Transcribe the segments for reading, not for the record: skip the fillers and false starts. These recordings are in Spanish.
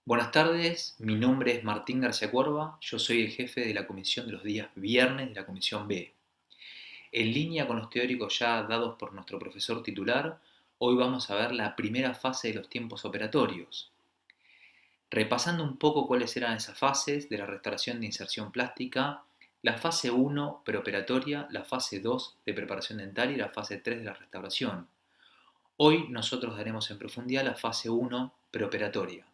Buenas tardes, mi nombre es Martín García Cuerva, yo soy el jefe de la comisión de los días viernes de la comisión B. En línea con los teóricos ya dados por nuestro profesor titular, hoy vamos a ver la primera fase de los tiempos operatorios. Repasando un poco cuáles eran esas fases de la restauración de inserción plástica, la fase 1 preoperatoria, la fase 2 de preparación dental y la fase 3 de la restauración. Hoy nosotros daremos en profundidad la fase 1 preoperatoria.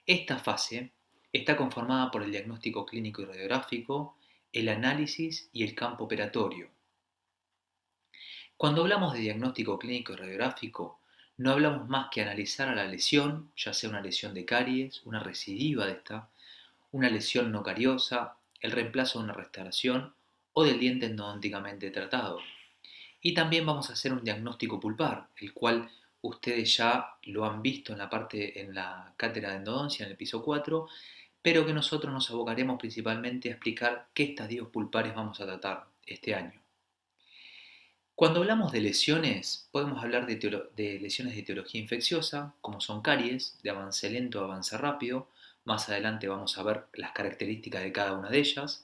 Esta fase está conformada por el diagnóstico clínico y radiográfico, el análisis y el campo operatorio. Cuando hablamos de diagnóstico clínico y radiográfico, no hablamos más que analizar a la lesión, ya sea una lesión de caries, una recidiva de esta, una lesión no cariosa, el reemplazo de una restauración o del diente endodónticamente tratado. Y también vamos a hacer un diagnóstico pulpar, el cual ustedes ya lo han visto en la cátedra de endodoncia, en el piso 4, pero que nosotros nos abocaremos principalmente a explicar qué estadios pulpares vamos a tratar este año. Cuando hablamos de lesiones, podemos hablar de lesiones de etiología infecciosa, como son caries, de avance lento o avance rápido. Más adelante vamos a ver las características de cada una de ellas.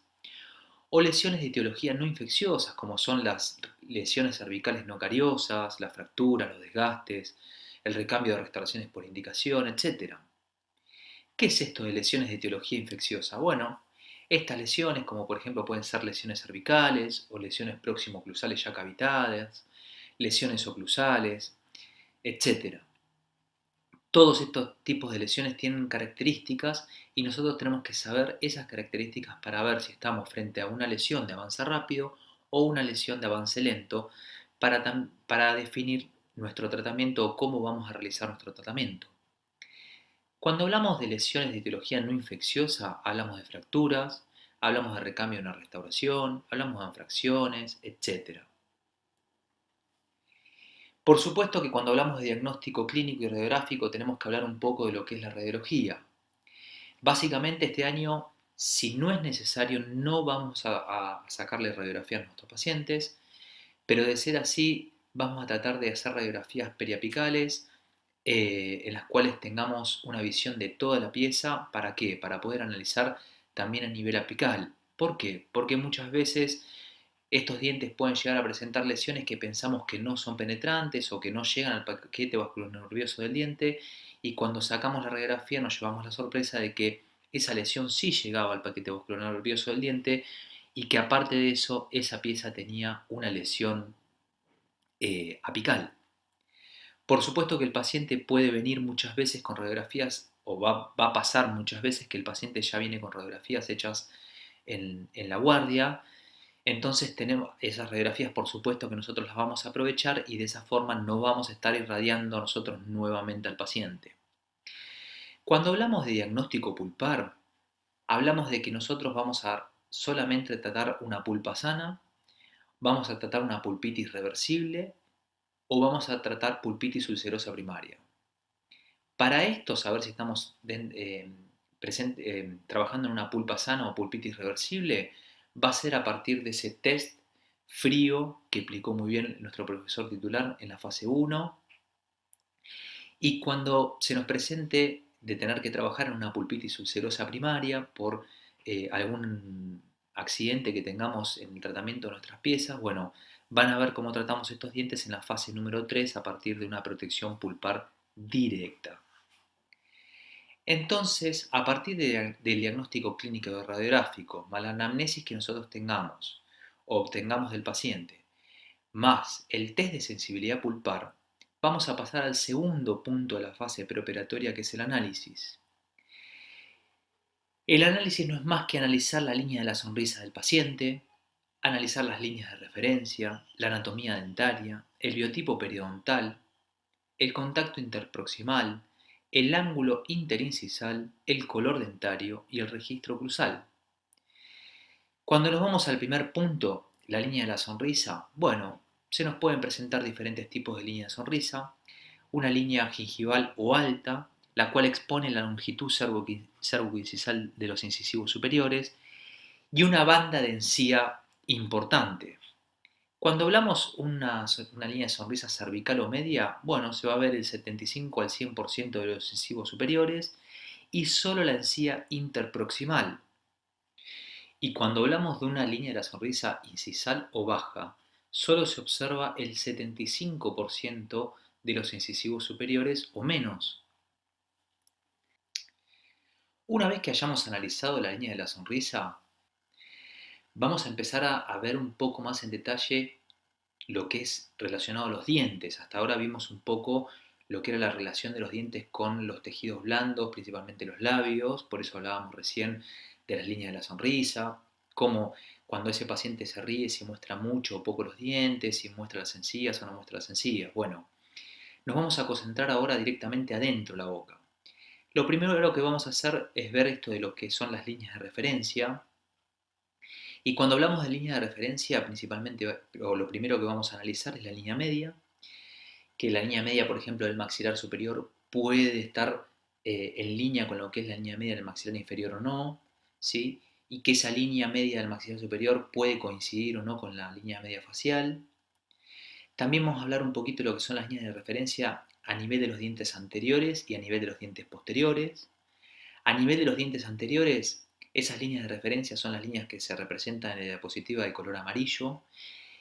O lesiones de etiología no infecciosas, como son las lesiones cervicales no cariosas, las fracturas, los desgastes, el recambio de restauraciones por indicación, etc. ¿Qué es esto de lesiones de etiología infecciosa? Bueno, estas lesiones, como por ejemplo pueden ser lesiones cervicales o lesiones proximo-oclusales ya cavitadas, lesiones oclusales, etc. Todos estos tipos de lesiones tienen características y nosotros tenemos que saber esas características para ver si estamos frente a una lesión de avance rápido o una lesión de avance lento para definir nuestro tratamiento o cómo vamos a realizar nuestro tratamiento. Cuando hablamos de lesiones de etiología no infecciosa, hablamos de fracturas, hablamos de recambio en la restauración, hablamos de anfracciones, etc. Por supuesto que cuando hablamos de diagnóstico clínico y radiográfico tenemos que hablar un poco de lo que es la radiología. Básicamente este año, si no es necesario, no vamos a sacarle radiografía a nuestros pacientes, pero de ser así, vamos a tratar de hacer radiografías periapicales en las cuales tengamos una visión de toda la pieza. ¿Para qué? Para poder analizar también a nivel apical. ¿Por qué? Porque muchas veces estos dientes pueden llegar a presentar lesiones que pensamos que no son penetrantes o que no llegan al paquete vasculonervioso del diente, y cuando sacamos la radiografía nos llevamos la sorpresa de que esa lesión sí llegaba al paquete vasculonervioso del diente y que aparte de eso esa pieza tenía una lesión apical. Por supuesto que el paciente puede venir muchas veces con radiografías, o va a pasar muchas veces que el paciente ya viene con radiografías hechas en la guardia. Entonces tenemos esas radiografías, por supuesto que nosotros las vamos a aprovechar y de esa forma no vamos a estar irradiando nosotros nuevamente al paciente. Cuando hablamos de diagnóstico pulpar, hablamos de que nosotros vamos a solamente tratar una pulpa sana, vamos a tratar una pulpitis reversible o vamos a tratar pulpitis ulcerosa primaria. Para esto, saber si estamos trabajando en una pulpa sana o pulpitis reversible, va a ser a partir de ese test frío que explicó muy bien nuestro profesor titular en la fase 1. Y cuando se nos presente de tener que trabajar en una pulpitis ulcerosa primaria por algún accidente que tengamos en el tratamiento de nuestras piezas, bueno, van a ver cómo tratamos estos dientes en la fase número 3 a partir de una protección pulpar directa. Entonces, a partir del diagnóstico clínico y radiográfico, más la anamnesis que nosotros tengamos o obtengamos del paciente, más el test de sensibilidad pulpar, vamos a pasar al segundo punto de la fase preoperatoria, que es el análisis. El análisis no es más que analizar la línea de la sonrisa del paciente, analizar las líneas de referencia, la anatomía dentaria, el biotipo periodontal, el contacto interproximal, el ángulo interincisal, el color dentario y el registro oclusal. Cuando nos vamos al primer punto, la línea de la sonrisa, bueno, se nos pueden presentar diferentes tipos de línea de sonrisa. Una línea gingival o alta, la cual expone la longitud cervicoincisal de los incisivos superiores, y una banda de encía importante. Cuando hablamos una línea de sonrisa cervical o media, bueno, se va a ver el 75 al 100% de los incisivos superiores y solo la encía interproximal. Y cuando hablamos de una línea de la sonrisa incisal o baja, solo se observa el 75% de los incisivos superiores o menos. Una vez que hayamos analizado la línea de la sonrisa, vamos a empezar a ver un poco más en detalle lo que es relacionado a los dientes. Hasta ahora vimos un poco lo que era la relación de los dientes con los tejidos blandos, principalmente los labios, por eso hablábamos recién de las líneas de la sonrisa, cómo cuando ese paciente se ríe si muestra mucho o poco los dientes, si muestra las encías o no muestra las encías. Bueno, nos vamos a concentrar ahora directamente adentro de la boca. Lo primero que vamos a hacer es ver esto de lo que son las líneas de referencia. Y cuando hablamos de línea de referencia, principalmente, o lo primero que vamos a analizar es la línea media, que la línea media, por ejemplo, del maxilar superior puede estar en línea con lo que es la línea media del maxilar inferior o no, ¿sí? Y que esa línea media del maxilar superior puede coincidir o no con la línea media facial. También vamos a hablar un poquito de lo que son las líneas de referencia a nivel de los dientes anteriores y a nivel de los dientes posteriores. A nivel de los dientes anteriores, esas líneas de referencia son las líneas que se representan en la diapositiva de color amarillo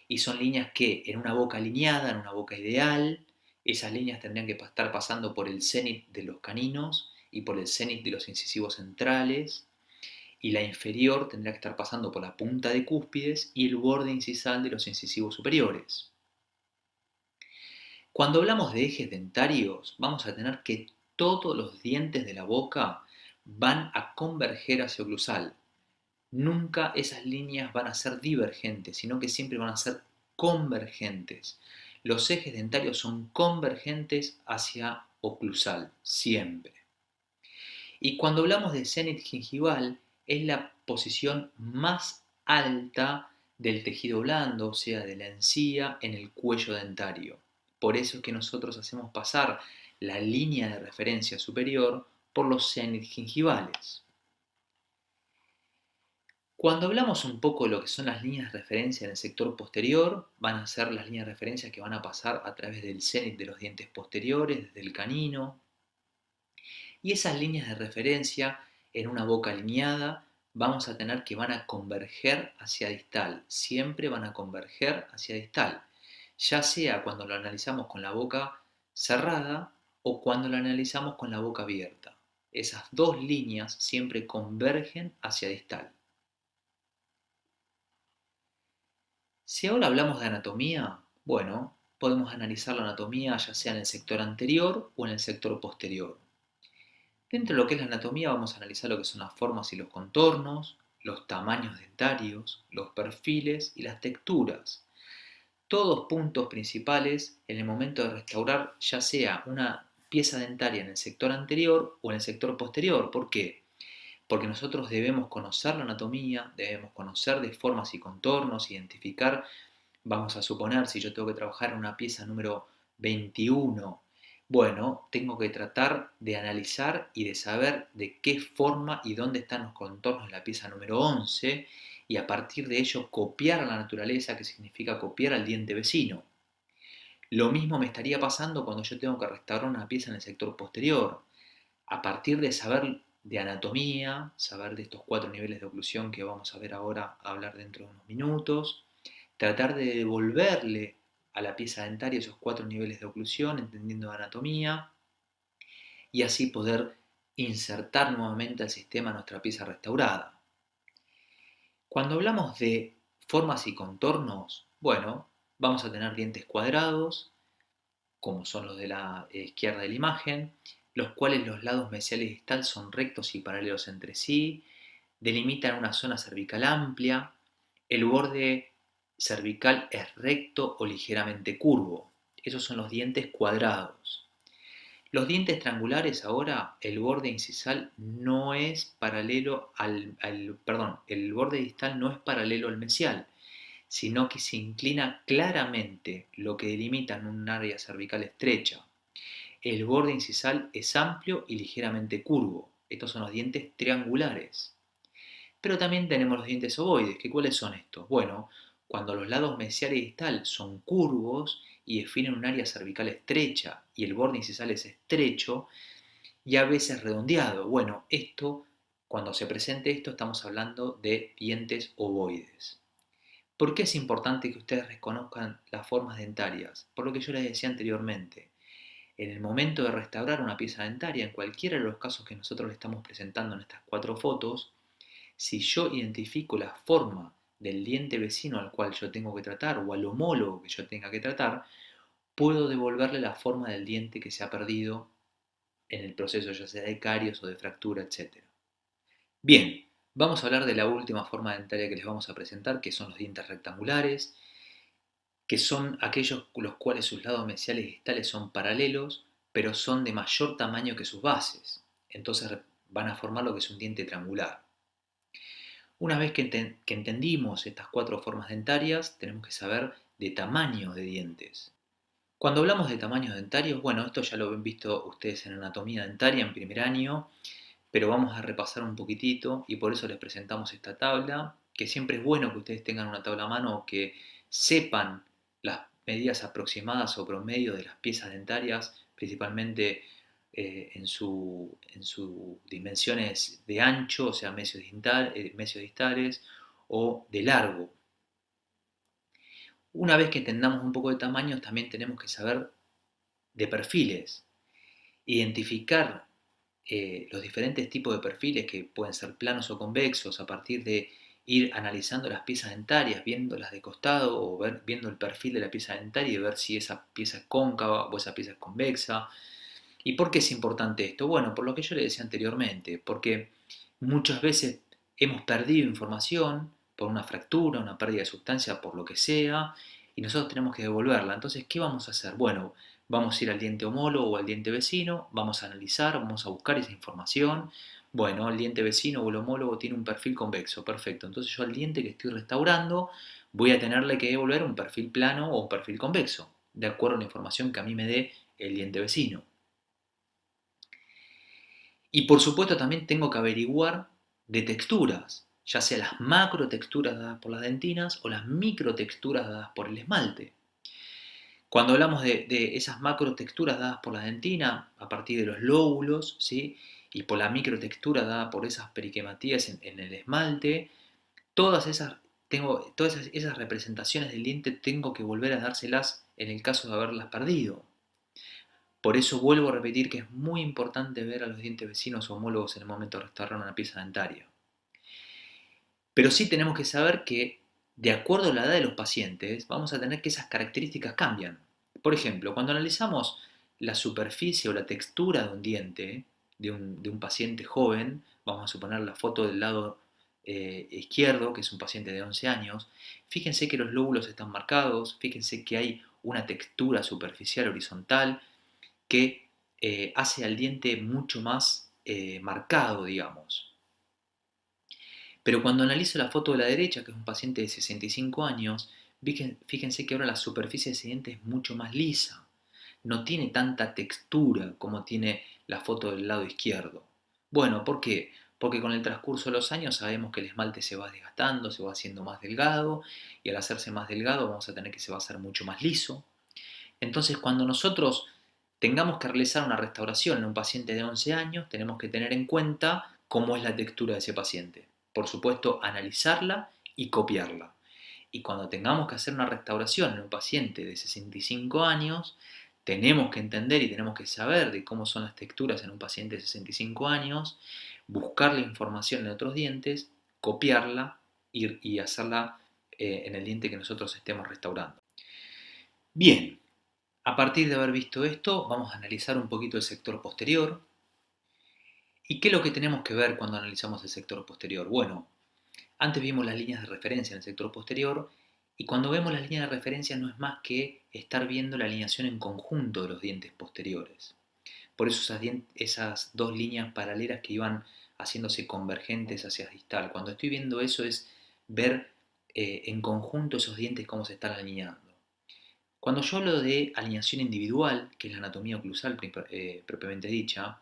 y son líneas que en una boca alineada, en una boca ideal, esas líneas tendrían que estar pasando por el cénit de los caninos y por el cénit de los incisivos centrales, y la inferior tendría que estar pasando por la punta de cúspides y el borde incisal de los incisivos superiores. Cuando hablamos de ejes dentarios, vamos a tener que todos los dientes de la boca van a converger hacia oclusal. Nunca esas líneas van a ser divergentes, sino que siempre van a ser convergentes. Los ejes dentarios son convergentes hacia oclusal, siempre. Y cuando hablamos de cenit gingival, es la posición más alta del tejido blando, o sea, de la encía en el cuello dentario. Por eso es que nosotros hacemos pasar la línea de referencia superior por los cenit gingivales. Cuando hablamos un poco de lo que son las líneas de referencia en el sector posterior, van a ser las líneas de referencia que van a pasar a través del cénit de los dientes posteriores, desde el canino. Y esas líneas de referencia en una boca alineada vamos a tener que van a converger hacia distal, siempre van a converger hacia distal, ya sea cuando lo analizamos con la boca cerrada o cuando lo analizamos con la boca abierta. Esas dos líneas siempre convergen hacia distal. Si ahora hablamos de anatomía, bueno, podemos analizar la anatomía ya sea en el sector anterior o en el sector posterior. Dentro de lo que es la anatomía vamos a analizar lo que son las formas y los contornos, los tamaños dentarios, los perfiles y las texturas. Todos puntos principales en el momento de restaurar ya sea una pieza dentaria en el sector anterior o en el sector posterior. ¿Por qué? Porque nosotros debemos conocer la anatomía, debemos conocer de formas y contornos, identificar, vamos a suponer, si yo tengo que trabajar en una pieza número 21, bueno, tengo que tratar de analizar y de saber de qué forma y dónde están los contornos de la pieza número 11 y a partir de ello copiar a la naturaleza, que significa copiar al diente vecino. Lo mismo me estaría pasando cuando yo tengo que restaurar una pieza en el sector posterior. A partir de saber de anatomía, saber de estos 4 niveles de oclusión que vamos a ver ahora, a hablar dentro de unos minutos, tratar de devolverle a la pieza dentaria esos 4 niveles de oclusión, entendiendo de anatomía, y así poder insertar nuevamente al sistema nuestra pieza restaurada. Cuando hablamos de formas y contornos, bueno, vamos a tener dientes cuadrados, como son los de la izquierda de la imagen, los cuales los lados mesial y distal son rectos y paralelos entre sí, delimitan una zona cervical amplia, el borde cervical es recto o ligeramente curvo. Esos son los dientes cuadrados. Los dientes triangulares ahora, el borde incisal no es paralelo el borde distal no es paralelo al mesial, sino que se inclina claramente, lo que delimita en un área cervical estrecha. El borde incisal es amplio y ligeramente curvo. Estos son los dientes triangulares. Pero también tenemos los dientes ovoides, que ¿cuáles son estos? Bueno, cuando los lados mesial y distal son curvos y definen un área cervical estrecha y el borde incisal es estrecho, y a veces redondeado. Bueno, cuando se presente esto, estamos hablando de dientes ovoides. ¿Por qué es importante que ustedes reconozcan las formas dentarias? Por lo que yo les decía anteriormente. En el momento de restaurar una pieza dentaria, en cualquiera de los casos que nosotros le estamos presentando en estas 4 fotos, si yo identifico la forma del diente vecino al cual yo tengo que tratar o al homólogo que yo tenga que tratar, puedo devolverle la forma del diente que se ha perdido en el proceso ya sea de caries o de fractura, etc. Bien, vamos a hablar de la última forma dentaria que les vamos a presentar, que son los dientes rectangulares, que son aquellos los cuales sus lados mesiales y distales son paralelos, pero son de mayor tamaño que sus bases. Entonces van a formar lo que es un diente triangular. Una vez que entendimos estas 4 formas dentarias, tenemos que saber de tamaño de dientes. Cuando hablamos de tamaños dentarios, bueno, esto ya lo han visto ustedes en anatomía dentaria en primer año, pero vamos a repasar un poquitito y por eso les presentamos esta tabla, que siempre es bueno que ustedes tengan una tabla a mano o que sepan las medidas aproximadas o promedio de las piezas dentarias, principalmente en sus dimensiones de ancho, o sea, mesios distales, o de largo. Una vez que entendamos un poco de tamaños, también tenemos que saber de perfiles, identificar los diferentes tipos de perfiles que pueden ser planos o convexos a partir de ir analizando las piezas dentarias, viéndolas de costado o viendo el perfil de la pieza dentaria y ver si esa pieza es cóncava o esa pieza es convexa. ¿Y por qué es importante esto? Bueno, por lo que yo le decía anteriormente, porque muchas veces hemos perdido información por una fractura, una pérdida de sustancia, por lo que sea, y nosotros tenemos que devolverla. Entonces, ¿qué vamos a hacer? Bueno, vamos a ir al diente homólogo o al diente vecino, vamos a analizar, vamos a buscar esa información. Bueno, el diente vecino o el homólogo tiene un perfil convexo, perfecto. Entonces yo al diente que estoy restaurando voy a tenerle que devolver un perfil plano o un perfil convexo, de acuerdo a la información que a mí me dé el diente vecino. Y por supuesto también tengo que averiguar de texturas, ya sea las macro texturas dadas por las dentinas o las micro texturas dadas por el esmalte. Cuando hablamos de esas macro texturas dadas por la dentina, a partir de los lóbulos, ¿sí? Y por la microtextura dada por esas periquematías en el esmalte, todas esas representaciones del diente tengo que volver a dárselas en el caso de haberlas perdido. Por eso vuelvo a repetir que es muy importante ver a los dientes vecinos o homólogos en el momento de restaurar una pieza dentaria. Pero sí tenemos que saber que, de acuerdo a la edad de los pacientes, vamos a tener que esas características cambian. Por ejemplo, cuando analizamos la superficie o la textura de un diente de un paciente joven, vamos a suponer la foto del lado izquierdo, que es un paciente de 11 años, fíjense que los lóbulos están marcados, fíjense que hay una textura superficial horizontal que hace al diente mucho más marcado, digamos. Pero cuando analizo la foto de la derecha, que es un paciente de 65 años, fíjense que ahora la superficie de ese diente es mucho más lisa. No tiene tanta textura como tiene la foto del lado izquierdo. Bueno, ¿por qué? Porque con el transcurso de los años sabemos que el esmalte se va desgastando, se va haciendo más delgado, y al hacerse más delgado vamos a tener que se va a hacer mucho más liso. Entonces, cuando nosotros tengamos que realizar una restauración en un paciente de 11 años, tenemos que tener en cuenta cómo es la textura de ese paciente. Por supuesto, analizarla y copiarla. Y cuando tengamos que hacer una restauración en un paciente de 65 años, tenemos que entender y tenemos que saber de cómo son las texturas en un paciente de 65 años, buscar la información en otros dientes, copiarla y hacerla en el diente que nosotros estemos restaurando. Bien, a partir de haber visto esto, vamos a analizar un poquito el sector posterior. ¿Y qué es lo que tenemos que ver cuando analizamos el sector posterior? Bueno, antes vimos las líneas de referencia en el sector posterior y cuando vemos las líneas de referencia no es más que estar viendo la alineación en conjunto de los dientes posteriores. Por eso esas 2 líneas paralelas que iban haciéndose convergentes hacia distal. Cuando estoy viendo eso es ver en conjunto esos dientes cómo se están alineando. Cuando yo hablo de alineación individual, que es la anatomía oclusal propiamente dicha,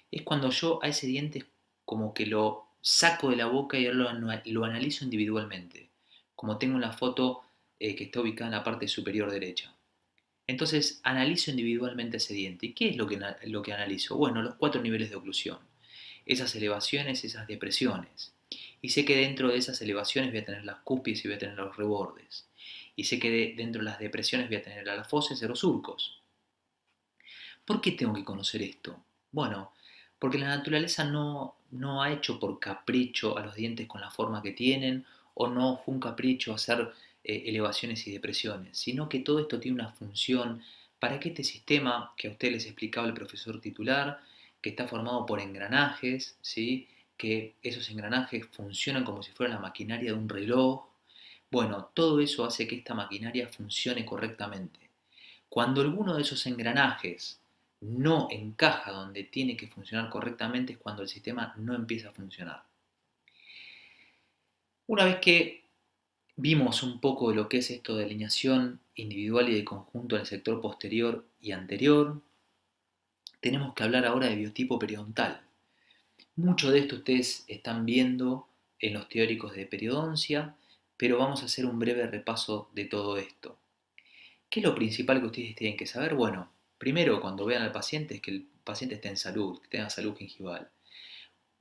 es cuando yo a ese diente como que lo saco de la boca y lo analizo individualmente, como tengo en la foto que está ubicada en la parte superior derecha. Entonces analizo individualmente ese diente. ¿Y qué es lo que analizo? Bueno, los 4 niveles de oclusión, esas elevaciones, esas depresiones. Y sé que dentro de esas elevaciones voy a tener las cúspides y voy a tener los rebordes. Y sé que dentro de las depresiones voy a tener a las fosas y los surcos. ¿Por qué tengo que conocer esto? Bueno, porque la naturaleza no ha hecho por capricho a los dientes con la forma que tienen, o no fue un capricho hacer elevaciones y depresiones, sino que todo esto tiene una función para que este sistema que a ustedes les explicaba el profesor titular, que está formado por engranajes, ¿sí? Que esos engranajes funcionan como si fuera la maquinaria de un reloj. Bueno, todo eso hace que esta maquinaria funcione correctamente. Cuando alguno de esos engranajes no encaja donde tiene que funcionar correctamente es cuando el sistema no empieza a funcionar. Una vez que vimos un poco de lo que es esto de alineación individual y de conjunto en el sector posterior y anterior, tenemos que hablar ahora de biotipo periodontal. Mucho de esto ustedes están viendo en los teóricos de periodoncia, pero vamos a hacer un breve repaso de todo esto. ¿Qué es lo principal que ustedes tienen que saber? Bueno, primero cuando vean al paciente es que el paciente esté en salud, que tenga salud gingival.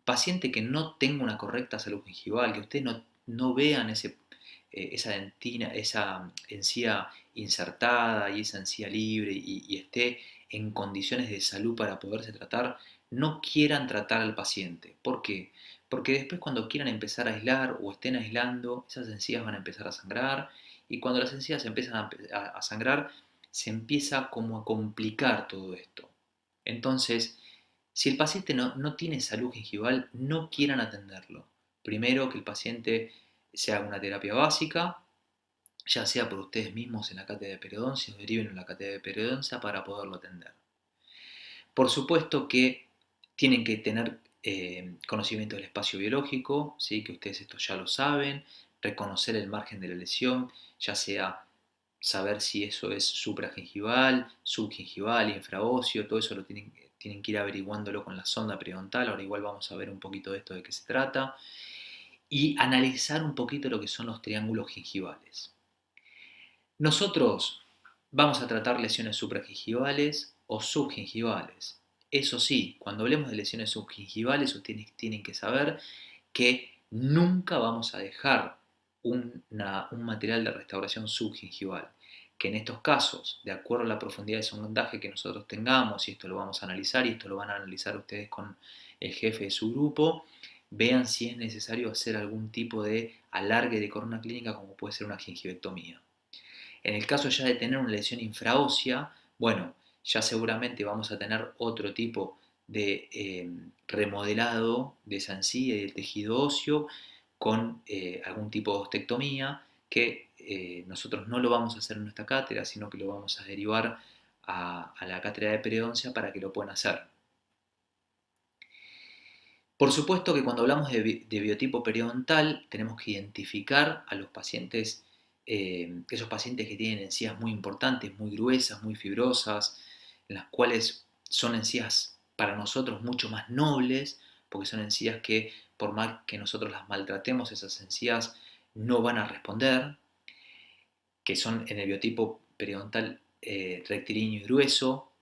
Paciente que no tenga una correcta salud gingival, que ustedes no vean esa dentina, esa encía insertada y esa encía libre y esté en condiciones de salud para poderse tratar, no quieran tratar al paciente. ¿Por qué? Porque después cuando quieran empezar a aislar o estén aislando, esas encías van a empezar a sangrar y cuando las encías empiezan a sangrar, se empieza como a complicar todo esto. Entonces, si el paciente no tiene salud gingival, no quieran atenderlo. Primero que el paciente se haga una terapia básica, ya sea por ustedes mismos en la cátedra de periodoncia o deriven en la cátedra de periodoncia para poderlo atender. Por supuesto que tienen que tener conocimiento del espacio biológico, ¿sí? Que ustedes esto ya lo saben, reconocer el margen de la lesión, ya sea saber si eso es supragingival, subgingival, infraóseo, todo eso lo tienen que ir averiguándolo con la sonda periodontal, ahora igual vamos a ver un poquito de esto de qué se trata, y analizar un poquito lo que son los triángulos gingivales. Nosotros vamos a tratar lesiones supragingivales o subgingivales. Eso sí, cuando hablemos de lesiones subgingivales, ustedes tienen que saber que nunca vamos a dejar un material de restauración subgingival. Que en estos casos, de acuerdo a la profundidad de sondaje que nosotros tengamos, y esto lo vamos a analizar, y esto lo van a analizar ustedes con el jefe de su grupo, vean si es necesario hacer algún tipo de alargue de corona clínica, como puede ser una gingivectomía. En el caso ya de tener una lesión infraósea, bueno, ya seguramente vamos a tener otro tipo de remodelado de esa encía y del tejido óseo con algún tipo de ostectomía que nosotros no lo vamos a hacer en nuestra cátedra, sino que lo vamos a derivar a la cátedra de periodoncia para que lo puedan hacer. Por supuesto que cuando hablamos de biotipo periodontal tenemos que identificar a los pacientes, esos pacientes que tienen encías muy importantes, muy gruesas, muy fibrosas, en las cuales son encías para nosotros mucho más nobles, porque son encías que por más que nosotros las maltratemos, esas encías no van a responder, que son en el biotipo periodontal rectilíneo y grueso,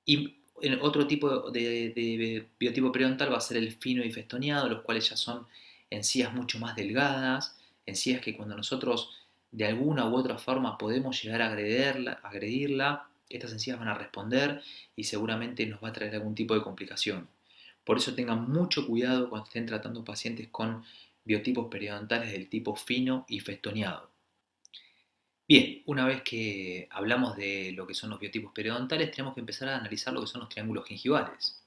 y otro tipo de biotipo periodontal va a ser el fino y festoneado, los cuales ya son encías mucho más delgadas, encías que cuando nosotros de alguna u otra forma podemos llegar a agredirla, estas encías van a responder y seguramente nos va a traer algún tipo de complicación. Por eso tengan mucho cuidado cuando estén tratando pacientes con biotipos periodontales del tipo fino y festoneado. Bien, una vez que hablamos de lo que son los biotipos periodontales, tenemos que empezar a analizar lo que son los triángulos gingivales.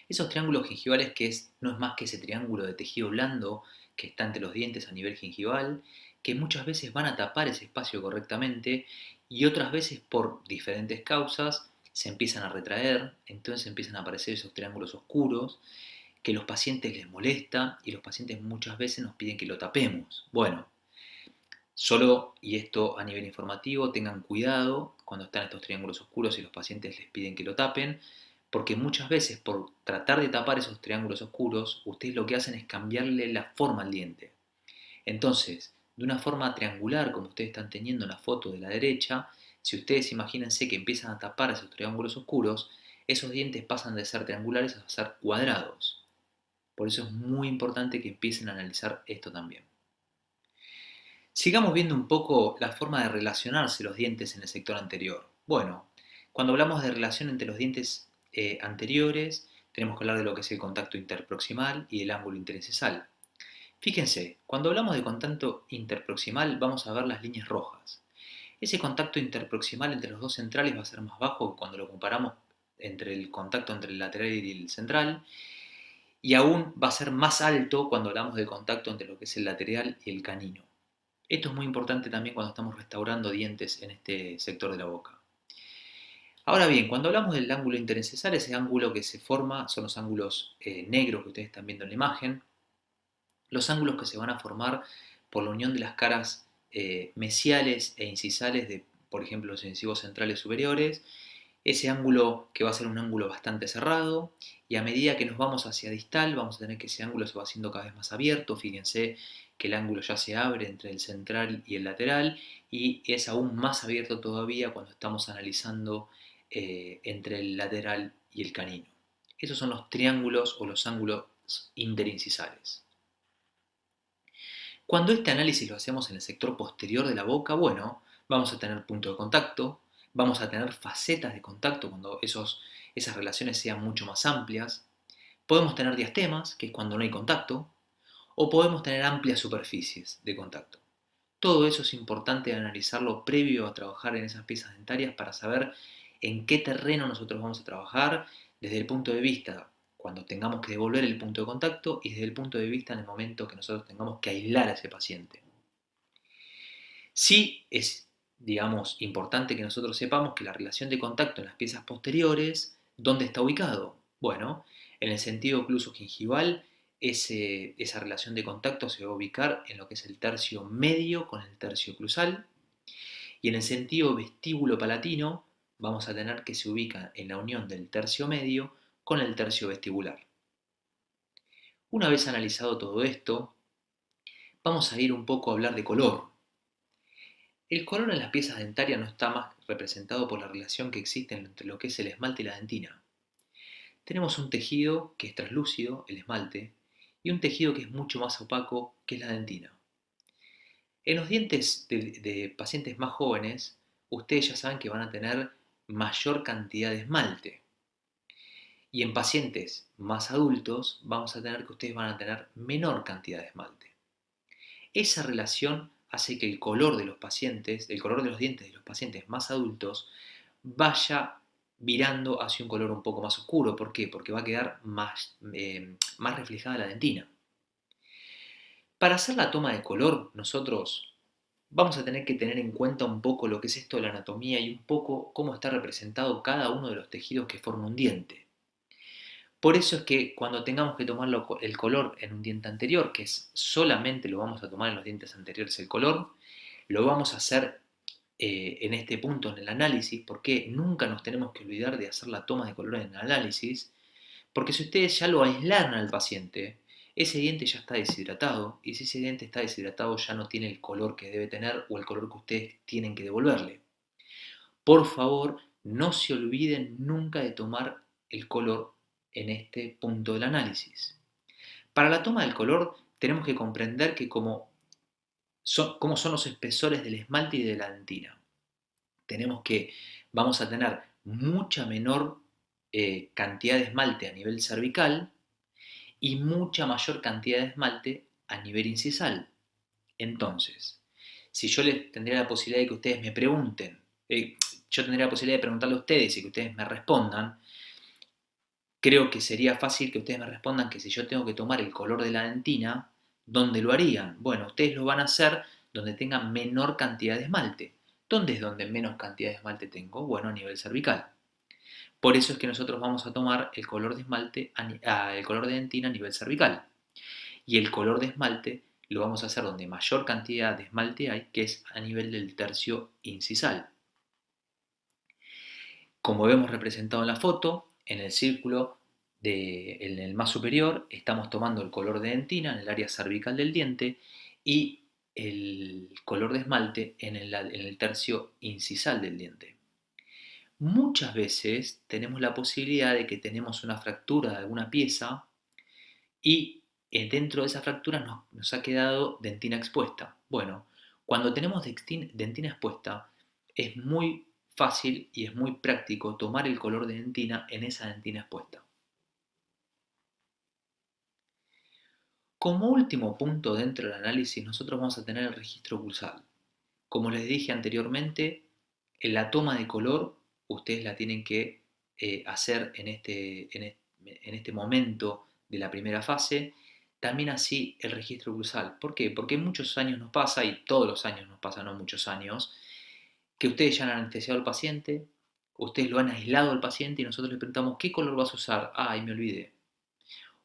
Esos triángulos gingivales no es más que ese triángulo de tejido blando que está entre los dientes a nivel gingival, que muchas veces van a tapar ese espacio correctamente y otras veces por diferentes causas se empiezan a retraer, entonces empiezan a aparecer esos triángulos oscuros que los pacientes les molesta y los pacientes muchas veces nos piden que lo tapemos. Bueno, solo, y esto a nivel informativo, tengan cuidado cuando están estos triángulos oscuros y los pacientes les piden que lo tapen, porque muchas veces por tratar de tapar esos triángulos oscuros, ustedes lo que hacen es cambiarle la forma al diente. Entonces, de una forma triangular, como ustedes están teniendo en la foto de la derecha, Si ustedes imagínense que empiezan a tapar esos triángulos oscuros, esos dientes pasan de ser triangulares a ser cuadrados. Por eso es muy importante que empiecen a analizar esto también. Sigamos viendo un poco la forma de relacionarse los dientes en el sector anterior. Bueno, cuando hablamos de relación entre los dientes anteriores, tenemos que hablar de lo que es el contacto interproximal y el ángulo interincisal. Fíjense, cuando hablamos de contacto interproximal vamos a ver las líneas rojas. Ese contacto interproximal entre los dos centrales va a ser más bajo que cuando lo comparamos entre el contacto entre el lateral y el central, y aún va a ser más alto cuando hablamos del contacto entre lo que es el lateral y el canino. Esto es muy importante también cuando estamos restaurando dientes en este sector de la boca. Ahora bien, cuando hablamos del ángulo interincisal, ese ángulo que se forma son los ángulos negros que ustedes están viendo en la imagen, los ángulos que se van a formar por la unión de las caras mesiales e incisales de, por ejemplo, los incisivos centrales superiores, ese ángulo que va a ser un ángulo bastante cerrado, y a medida que nos vamos hacia distal vamos a tener que ese ángulo se va haciendo cada vez más abierto. Fíjense que el ángulo ya se abre entre el central y el lateral, y es aún más abierto todavía cuando estamos analizando entre el lateral y el canino. Esos son los triángulos o los ángulos interincisales. Cuando este análisis lo hacemos en el sector posterior de la boca, bueno, vamos a tener punto de contacto, vamos a tener facetas de contacto cuando esas relaciones sean mucho más amplias, podemos tener diastemas, que es cuando no hay contacto, o podemos tener amplias superficies de contacto. Todo eso es importante analizarlo previo a trabajar en esas piezas dentarias para saber en qué terreno nosotros vamos a trabajar desde el punto de vista cuando tengamos que devolver el punto de contacto y desde el punto de vista en el momento que nosotros tengamos que aislar a ese paciente. Sí es, digamos, importante que nosotros sepamos que la relación de contacto en las piezas posteriores, ¿dónde está ubicado? Bueno, en el sentido ocluso-gingival, esa relación de contacto se va a ubicar en lo que es el tercio medio con el tercio oclusal, y en el sentido vestíbulo-palatino vamos a tener que se ubica en la unión del tercio medio con el tercio vestibular. Una vez analizado todo esto, vamos a ir un poco a hablar de color. El color en las piezas dentarias no está más representado por la relación que existe entre lo que es el esmalte y la dentina. Tenemos un tejido que es translúcido, el esmalte, y un tejido que es mucho más opaco, que es la dentina. En los dientes de pacientes más jóvenes, ustedes ya saben que van a tener mayor cantidad de esmalte. Y en pacientes más adultos, vamos a tener que ustedes van a tener menor cantidad de esmalte. Esa relación hace que el color de los pacientes, el color de los dientes de los pacientes más adultos, vaya virando hacia un color un poco más oscuro. ¿Por qué? Porque va a quedar más reflejada la dentina. Para hacer la toma de color, nosotros vamos a tener que tener en cuenta un poco lo que es esto de la anatomía y un poco cómo está representado cada uno de los tejidos que forman un diente. Por eso es que cuando tengamos que tomar el color en un diente anterior, que es solamente lo vamos a tomar en los dientes anteriores el color, lo vamos a hacer en este punto en el análisis, porque nunca nos tenemos que olvidar de hacer la toma de color en el análisis, porque si ustedes ya lo aislaron al paciente, ese diente ya está deshidratado, y si ese diente está deshidratado ya no tiene el color que debe tener o el color que ustedes tienen que devolverle. Por favor, no se olviden nunca de tomar el color en este punto del análisis. Para la toma del color tenemos que comprender que cómo son los espesores del esmalte y de la dentina. Vamos a tener mucha menor cantidad de esmalte a nivel cervical y mucha mayor cantidad de esmalte a nivel incisal. Entonces, si yo les tendría la posibilidad de que ustedes me pregunten, yo tendría la posibilidad de preguntarle a ustedes y que ustedes me respondan, creo que sería fácil que ustedes me respondan que si yo tengo que tomar el color de la dentina, ¿dónde lo harían? Bueno, ustedes lo van a hacer donde tengan menor cantidad de esmalte. ¿Dónde es donde menos cantidad de esmalte tengo? Bueno, a nivel cervical. Por eso es que nosotros vamos a tomar el color de esmalte, el color de dentina a nivel cervical. Y el color de esmalte lo vamos a hacer donde mayor cantidad de esmalte hay, que es a nivel del tercio incisal. Como vemos representado en la foto, en el círculo en el más superior estamos tomando el color de dentina en el área cervical del diente, y el color de esmalte en el tercio incisal del diente. Muchas veces tenemos la posibilidad de que tenemos una fractura de alguna pieza y dentro de esa fractura nos ha quedado dentina expuesta. Bueno, cuando tenemos dentina expuesta es muy fácil y es muy práctico tomar el color de dentina en esa dentina expuesta. Como último punto dentro del análisis, nosotros vamos a tener el registro oclusal. Como les dije anteriormente, en la toma de color ustedes la tienen que hacer en este momento de la primera fase. También así el registro oclusal. ¿Por qué? Porque muchos años nos pasa, y todos los años nos pasa, no muchos años, que ustedes ya han anestesiado al paciente, ustedes lo han aislado al paciente y nosotros le preguntamos, ¿qué color vas a usar? Ay, me olvidé.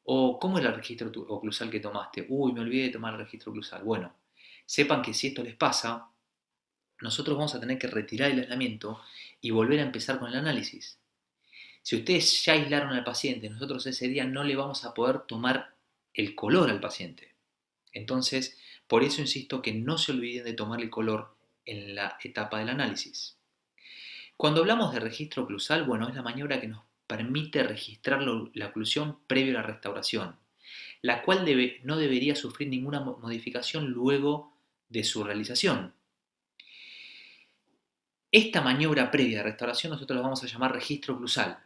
O, ¿cómo es el registro oclusal que tomaste? Uy, me olvidé de tomar el registro oclusal. Bueno, sepan que si esto les pasa, nosotros vamos a tener que retirar el aislamiento y volver a empezar con el análisis. Si ustedes ya aislaron al paciente, nosotros ese día no le vamos a poder tomar el color al paciente. Entonces, por eso insisto que no se olviden de tomar el color en la etapa del análisis. Cuando hablamos de registro oclusal, bueno, es la maniobra que nos permite registrar la oclusión previo a la restauración, la cual no debería sufrir ninguna modificación luego de su realización. Esta maniobra previa de restauración nosotros la vamos a llamar registro oclusal.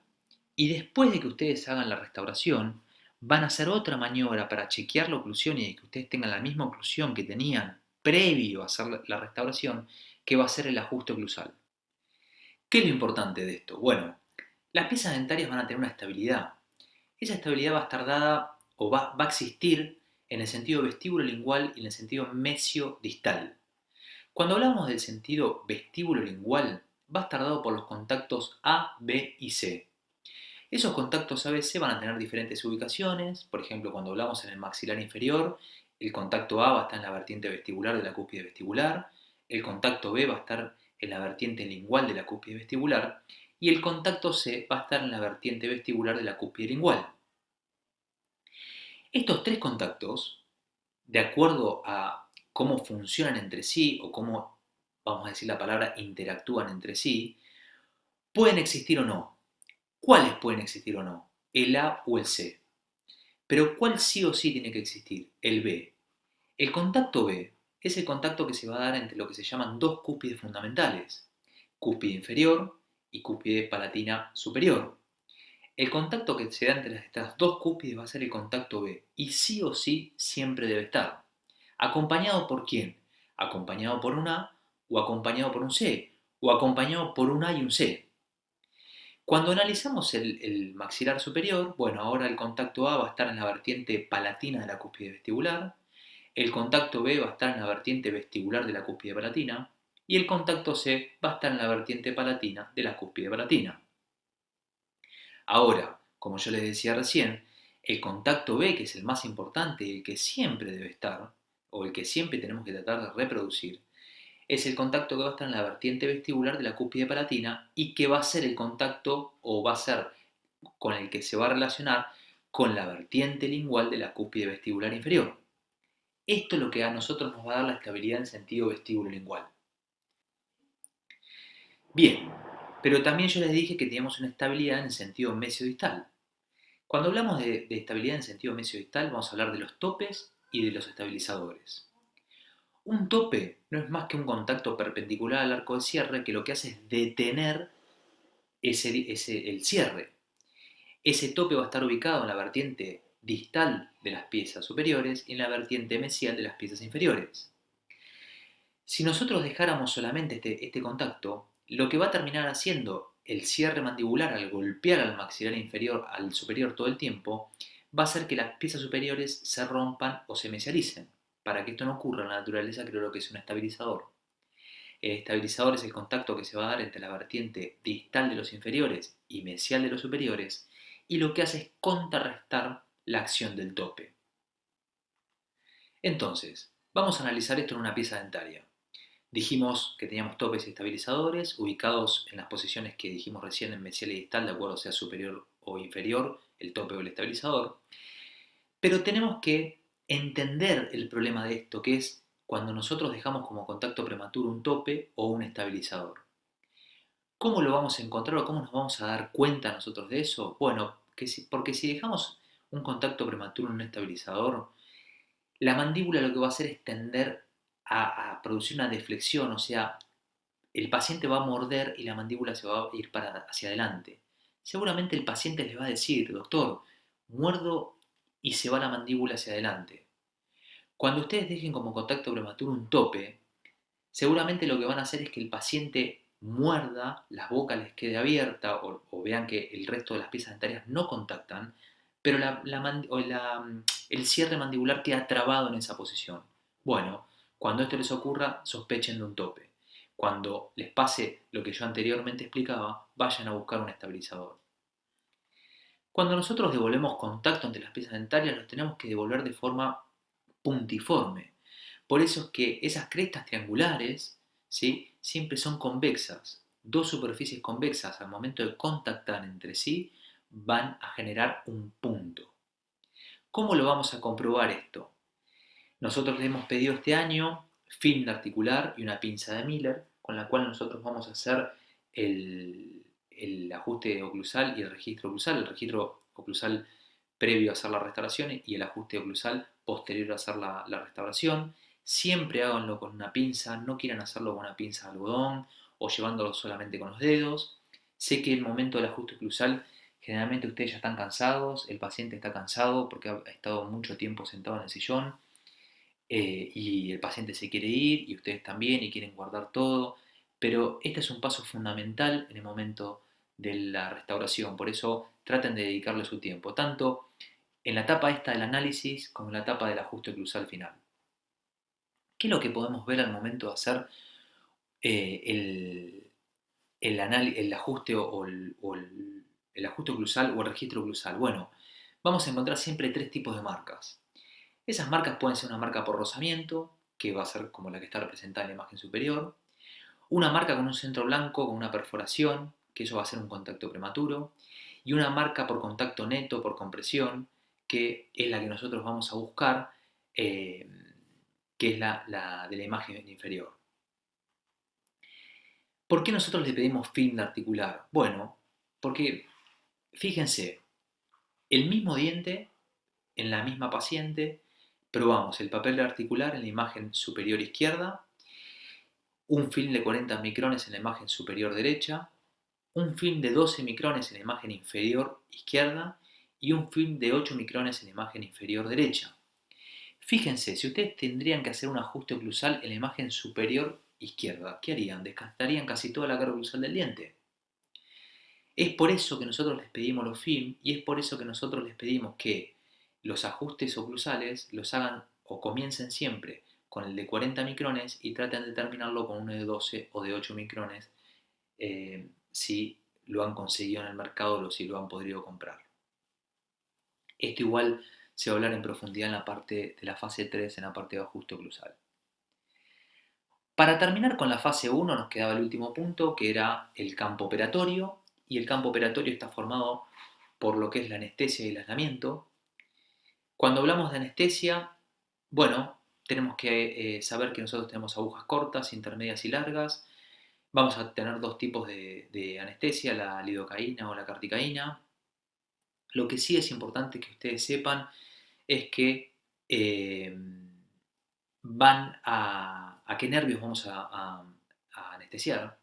Y después de que ustedes hagan la restauración, van a hacer otra maniobra para chequear la oclusión y de que ustedes tengan la misma oclusión que tenían previo a hacer la restauración, que va a ser el ajuste oclusal. ¿Qué es lo importante de esto? Bueno, las piezas dentarias van a tener una estabilidad. Esa estabilidad va a estar dada o va a existir en el sentido vestíbulo-lingual y en el sentido mesio-distal. Cuando hablamos del sentido vestíbulo-lingual, va a estar dado por los contactos A, B y C. Esos contactos ABC van a tener diferentes ubicaciones. Por ejemplo, cuando hablamos en el maxilar inferior, el contacto A va a estar en la vertiente vestibular de la cúspide vestibular, el contacto B va a estar en la vertiente lingual de la cúspide vestibular y el contacto C va a estar en la vertiente vestibular de la cúspide lingual. Estos tres contactos, de acuerdo a cómo funcionan entre sí o cómo, vamos a decir la palabra, interactúan entre sí, pueden existir o no. ¿Cuáles pueden existir o no? El A o el C. Pero ¿cuál sí o sí tiene que existir? El B. El contacto B es el contacto que se va a dar entre lo que se llaman dos cúspides fundamentales, cúspide inferior y cúspide palatina superior. El contacto que se da entre estas dos cúspides va a ser el contacto B y sí o sí siempre debe estar. ¿Acompañado por quién? Acompañado por un A o acompañado por un C o acompañado por un A y un C. Cuando analizamos el maxilar superior, bueno, ahora el contacto A va a estar en la vertiente palatina de la cúspide vestibular, el contacto B va a estar en la vertiente vestibular de la cúspide palatina y el contacto C va a estar en la vertiente palatina de la cúspide palatina. Ahora, como yo les decía recién, el contacto B, que es el más importante, el que siempre debe estar, o el que siempre tenemos que tratar de reproducir, es el contacto que va a estar en la vertiente vestibular de la cúspide palatina y que va a ser el contacto o va a ser con el que se va a relacionar con la vertiente lingual de la cúspide vestibular inferior. Esto es lo que a nosotros nos va a dar la estabilidad en sentido vestíbulo-lingual. Bien, pero también yo les dije que teníamos una estabilidad en el sentido mesio-distal. Cuando hablamos de estabilidad en sentido mesio-distal, vamos a hablar de los topes y de los estabilizadores. Un tope no es más que un contacto perpendicular al arco de cierre que lo que hace es detener el cierre. Ese tope va a estar ubicado en la vertiente distal de las piezas superiores y en la vertiente mesial de las piezas inferiores. Si nosotros dejáramos solamente este contacto, lo que va a terminar haciendo el cierre mandibular al golpear al maxilar inferior al superior todo el tiempo, va a hacer que las piezas superiores se rompan o se mesialicen. Para que esto no ocurra en la naturaleza, creo lo que es un estabilizador. El estabilizador es el contacto que se va a dar entre la vertiente distal de los inferiores y mesial de los superiores, y lo que hace es contrarrestar la acción del tope. Entonces, vamos a analizar esto en una pieza dentaria. Dijimos que teníamos topes y estabilizadores ubicados en las posiciones que dijimos recién en mesial y distal, de acuerdo sea superior o inferior, el tope o el estabilizador. Pero tenemos que entender el problema de esto, que es cuando nosotros dejamos como contacto prematuro un tope o un estabilizador. ¿Cómo lo vamos a encontrar o cómo nos vamos a dar cuenta nosotros de eso? Bueno, porque si dejamos un contacto prematuro en un estabilizador, la mandíbula lo que va a hacer es tender a producir una deflexión, o sea, el paciente va a morder y la mandíbula se va a ir hacia adelante. Seguramente el paciente le va a decir, doctor, muerdo y se va la mandíbula hacia adelante. Cuando ustedes dejen como contacto prematuro un tope, seguramente lo que van a hacer es que el paciente muerda, la boca les quede abierta o vean que el resto de las piezas dentarias no contactan, pero el cierre mandibular queda trabado en esa posición. Bueno, cuando esto les ocurra, sospechen de un tope. Cuando les pase lo que yo anteriormente explicaba, vayan a buscar un estabilizador. Cuando nosotros devolvemos contacto entre las piezas dentarias, los tenemos que devolver de forma puntiforme. Por eso es que esas crestas triangulares, ¿sí?, siempre son convexas. Dos superficies convexas al momento de contactar entre sí van a generar un punto. ¿Cómo lo vamos a comprobar esto? Nosotros le hemos pedido este año film articular y una pinza de Miller, con la cual nosotros vamos a hacer el ajuste oclusal y el registro oclusal previo a hacer la restauración y el ajuste oclusal posterior a hacer la restauración. Siempre háganlo con una pinza, no quieran hacerlo con una pinza de algodón o llevándolo solamente con los dedos. Sé que el momento del ajuste oclusal generalmente ustedes ya están cansados, el paciente está cansado porque ha estado mucho tiempo sentado en el sillón y el paciente se quiere ir y ustedes también y quieren guardar todo, pero este es un paso fundamental en el momento de la restauración, por eso traten de dedicarle su tiempo, tanto en la etapa esta del análisis como en la etapa del ajuste oclusal final. ¿Qué es lo que podemos ver al momento de hacer eh, el, el ajuste el ajuste oclusal o el registro oclusal? Bueno, vamos a encontrar siempre tres tipos de marcas. Esas marcas pueden ser una marca por rozamiento, que va a ser como la que está representada en la imagen superior, una marca con un centro blanco, con una perforación, que eso va a ser un contacto prematuro, y una marca por contacto neto, por compresión, que es la que nosotros vamos a buscar, eh, que es la de la imagen inferior. ¿Por qué nosotros le pedimos film articular? Bueno, porque fíjense, el mismo diente, en la misma paciente, probamos el papel articular en la imagen superior izquierda, un film de 40 micrones en la imagen superior derecha, un film de 12 micrones en la imagen inferior izquierda y un film de 8 micrones en la imagen inferior derecha. Fíjense, si ustedes tendrían que hacer un ajuste oclusal en la imagen superior izquierda, ¿qué harían? Desgastarían casi toda la carga oclusal del diente. Es por eso que nosotros les pedimos los film y es por eso que nosotros les pedimos que los ajustes oclusales los hagan o comiencen siempre con el de 40 micrones y traten de terminarlo con uno de 12 o de 8 micrones si lo han conseguido en el mercado o si lo han podido comprar. Esto igual se va a hablar en profundidad en la parte de la fase 3, en la parte de ajuste oclusal. Para terminar con la fase 1 nos quedaba el último punto, que era el campo operatorio, y el campo operatorio está formado por lo que es la anestesia y el aislamiento. Cuando hablamos de anestesia, bueno, tenemos que saber que nosotros tenemos agujas cortas, intermedias y largas. Vamos a tener dos tipos de anestesia, la lidocaína o la carticaína. Lo que sí es importante que ustedes sepan es que a qué nervios vamos a anestesiar.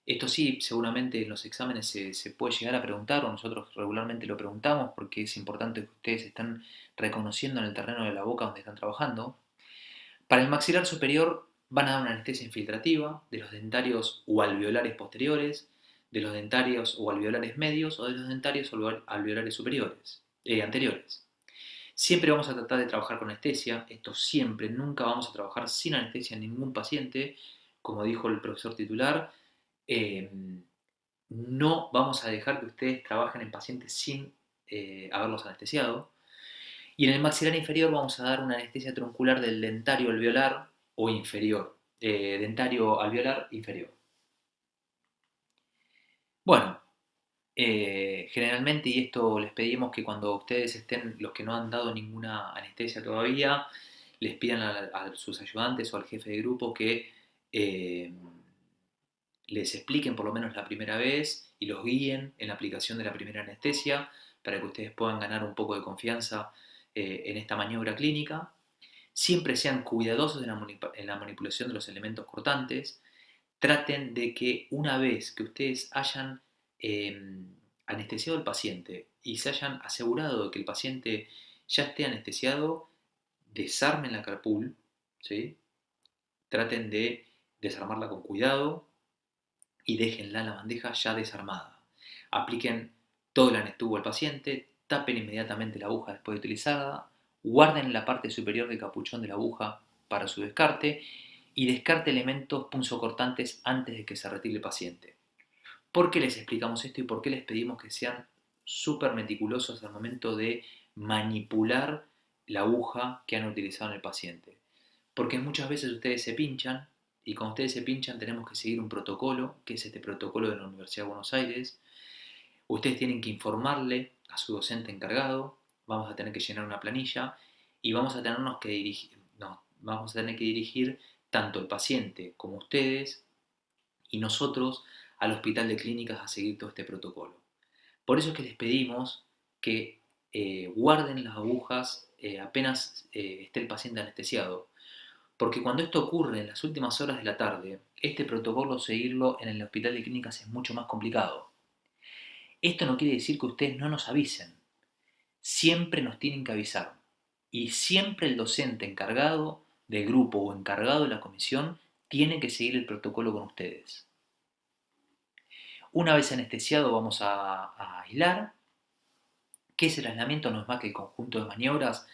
Esto sí, seguramente en los exámenes se puede llegar a preguntar, o nosotros regularmente lo preguntamos porque es importante que ustedes estén reconociendo en el terreno de la boca donde están trabajando. Para el maxilar superior van a dar una anestesia infiltrativa de los dentarios o alveolares posteriores, de los dentarios o alveolares medios o de los dentarios o alveolares superiores, anteriores. Siempre vamos a tratar de trabajar con anestesia, esto siempre, nunca vamos a trabajar sin anestesia en ningún paciente, como dijo el profesor titular, eh, no vamos a dejar que ustedes trabajen en pacientes sin haberlos anestesiado. Y en el maxilar inferior vamos a dar una anestesia truncular del dentario alveolar o inferior, dentario alveolar inferior. Bueno, generalmente, y esto les pedimos que cuando ustedes estén, los que no han dado ninguna anestesia todavía, les pidan a sus ayudantes o al jefe de grupo que eh, les expliquen por lo menos la primera vez y los guíen en la aplicación de la primera anestesia para que ustedes puedan ganar un poco de confianza en esta maniobra clínica. Siempre sean cuidadosos en la manipulación de los elementos cortantes. Traten de que una vez que ustedes hayan anestesiado al paciente y se hayan asegurado de que el paciente ya esté anestesiado, desarmen la carpool, ¿sí? Traten de desarmarla con cuidado y déjenla en la bandeja ya desarmada. Apliquen todo el anestubo al paciente, tapen inmediatamente la aguja después de utilizarla, guarden la parte superior del capuchón de la aguja para su descarte y descarte elementos punzocortantes antes de que se retire el paciente. ¿Por qué les explicamos esto y por qué les pedimos que sean súper meticulosos al momento de manipular la aguja que han utilizado en el paciente? Porque muchas veces ustedes se pinchan y cuando ustedes se pinchan tenemos que seguir un protocolo, que es este protocolo de la Universidad de Buenos Aires. Ustedes tienen que informarle a su docente encargado, vamos a tener que llenar una planilla y vamos a vamos a tener que dirigir tanto el paciente como ustedes y nosotros al hospital de clínicas a seguir todo este protocolo. Por eso es que les pedimos que guarden las agujas apenas esté el paciente anestesiado, porque cuando esto ocurre en las últimas horas de la tarde, este protocolo seguirlo en el hospital de clínicas es mucho más complicado. Esto no quiere decir que ustedes no nos avisen, siempre nos tienen que avisar y siempre el docente encargado del grupo o encargado de la comisión tiene que seguir el protocolo con ustedes. Una vez anestesiado vamos a aislar. ¿Qué es el aislamiento? No es más que el conjunto de maniobras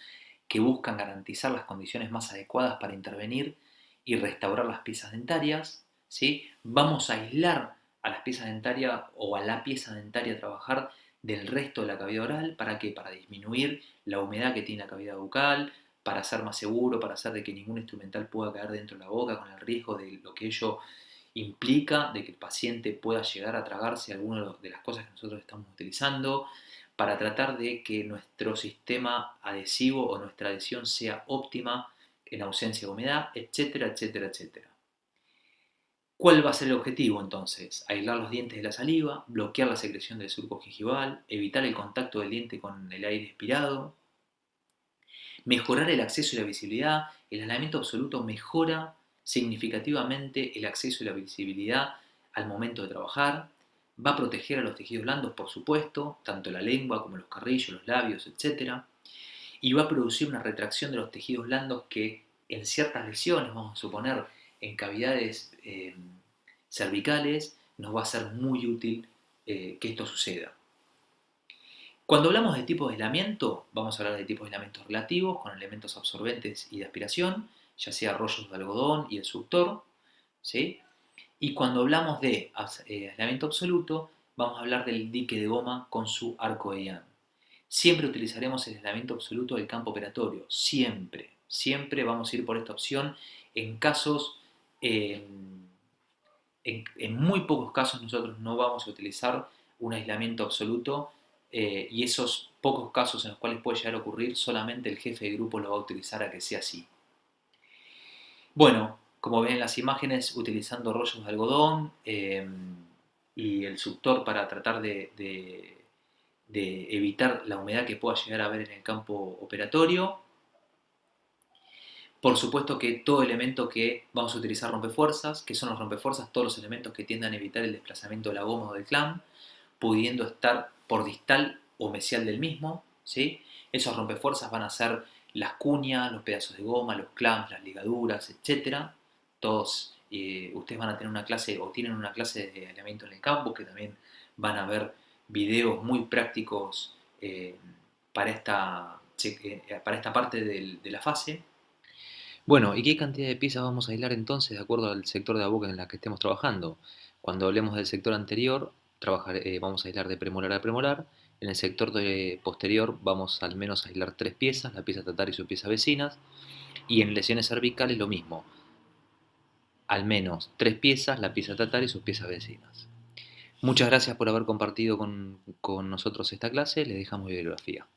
que buscan garantizar las condiciones más adecuadas para intervenir y restaurar las piezas dentarias. ¿Sí? Vamos a aislar a las piezas dentarias o a la pieza dentaria a trabajar del resto de la cavidad oral. ¿Para qué? Para disminuir la humedad que tiene la cavidad bucal, para ser más seguro, para hacer de que ningún instrumental pueda caer dentro de la boca con el riesgo de lo que ello implica de que el paciente pueda llegar a tragarse alguna de las cosas que nosotros estamos utilizando, para tratar de que nuestro sistema adhesivo o nuestra adhesión sea óptima en ausencia de humedad, etcétera, etcétera, etcétera. ¿Cuál va a ser el objetivo entonces? Aislar los dientes de la saliva, bloquear la secreción del surco gingival, evitar el contacto del diente con el aire expirado, mejorar el acceso y la visibilidad. El aislamiento absoluto mejora significativamente el acceso y la visibilidad al momento de trabajar. Va a proteger a los tejidos blandos, por supuesto, tanto la lengua como los carrillos, los labios, etc. Y va a producir una retracción de los tejidos blandos que en ciertas lesiones, vamos a suponer en cavidades cervicales, nos va a ser muy útil que esto suceda. Cuando hablamos de tipos de aislamiento, vamos a hablar de tipos de aislamientos relativos con elementos absorbentes y de aspiración, ya sea rollos de algodón y el suctor, ¿sí? Y cuando hablamos de aislamiento absoluto, vamos a hablar del dique de goma con su arco de Young. Siempre utilizaremos el aislamiento absoluto del campo operatorio, siempre, siempre vamos a ir por esta opción en casos, en muy pocos casos nosotros no vamos a utilizar un aislamiento absoluto y esos pocos casos en los cuales puede llegar a ocurrir, solamente el jefe de grupo lo va a utilizar a que sea así. Bueno, como ven en las imágenes, utilizando rollos de algodón y el suctor para tratar de evitar la humedad que pueda llegar a haber en el campo operatorio. Por supuesto que todo elemento que vamos a utilizar rompefuerzas, que son los rompefuerzas, todos los elementos que tiendan a evitar el desplazamiento de la goma o del clamp, pudiendo estar por distal o mesial del mismo, ¿sí? Esos rompefuerzas van a ser las cuñas, los pedazos de goma, los clamps, las ligaduras, etc. Todos ustedes van a tener una clase o tienen una clase de aislamiento en el campus que también van a ver videos muy prácticos para esta parte de la fase. Bueno, ¿y qué cantidad de piezas vamos a aislar entonces de acuerdo al sector de la boca en la que estemos trabajando? Cuando hablemos del sector anterior, vamos a aislar de premolar a premolar. En el sector posterior vamos al menos a aislar 3 piezas, la pieza tatar y sus piezas vecinas. Y en lesiones cervicales lo mismo, al menos 3 piezas, la pieza tatar y sus piezas vecinas. Muchas gracias por haber compartido con nosotros esta clase, les dejamos bibliografía.